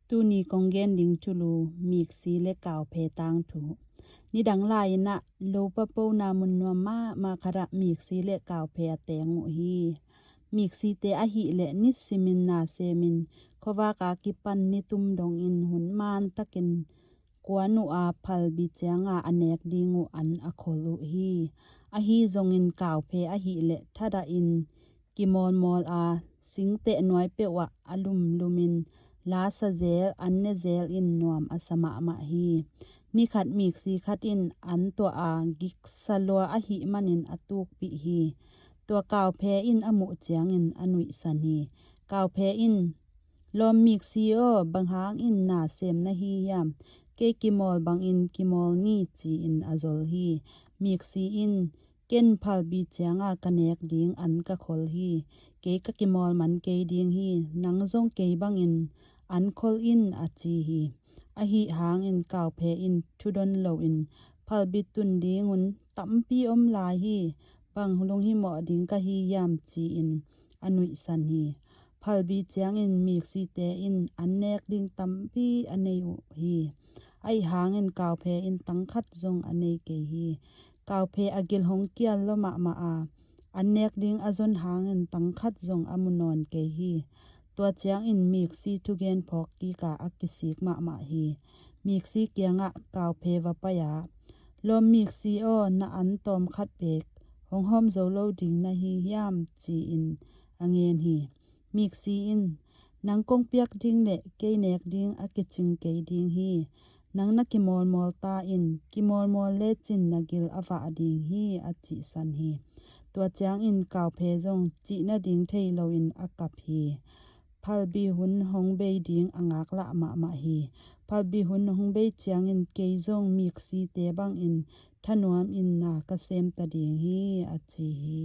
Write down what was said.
ตูนีกองเกนดิงจุลูมีกซีเลกาวเพตังถูนิดังลายนะโลปะโปนามุนนัวมาคาระมีกซีเลกาวเพแตงุฮีมีกซีเตอหิเลนิสิมินนาเซมินขวากากิปันนิตุมดงอินหุนมานตะกินกวนุอาพัลบิเจงาอเนกดิงูอันอโคลุฮีอหิจงอินกาวเพอหิเลทะดาอินกิมอลมอลอาสิงเตนวยเปวะอลุมลุมินลาสเซลอันเนเซลอินนวมอสมะมะฮีนิขัดมีกซีขัดอินอันตัวอากิกสลัวอหิมันินอตุกปิฮีตัวกาวเพอินอมุเจียงอินอนุยสันฮีกาวเพอินลอมมีกซีโอบังหางอินนาเซมนะฮียามเกกิมอลบังอินกิมอลนีจีอินอซอลฮีมีกซีอินเกนพัลบีเจียงอากันเนกดิงอันกะคอลฮีเกกกิมอลมันเกดิงฮีนังซงเกบังอินอันคอลอินอาจีฮีอหิหางอินกาวเพอินชุดอนโลอินพัลบิตุนดิงุนตัมปีอมลาฮีบังลงหิหมอดิงกะฮียามจีอินอนุยสันฮีพัลบีเจียงอินมีกซีเตอินอันเนกดิงตัมปีอเนยฮีไอหางอินกาวเพอินตังคัดซงอเนเกฮีกาวเพอกิลหงเกียลลมะมาอาอันเนกดิงอซอนหางอินตังคัดซงอมุนอนเกฮีตัวเจียงอินมีกซีทุเกนพอกกีกาอักิสิกมะมะฮีมีกซีเกียงะกาวเพวะปะยาลมมีกซีโอนะอันตอมคัดเบกหงหอมโซโลดิงนะฮียามจีอินอเงนฮีมีกซีอินนังกงเปียกดิงเลเกเนกดิงอกิจิงเกดิงฮีนังนักกิมอลมอลตาอินกิมอลมอลเลจินนักิลอวาดิงฮีอจิสันฮีตัวเจียงอินกาวเพซงจีนะดิงเทโลอินอกับฮีพัลบีหุนหงเบดิงอังากละมะมะฮีพัลบีหุนหงเบเจียงอินเกซงมีกซีเตบังอินทนวมอินนากะเซมตะดิงฮีอจิฮี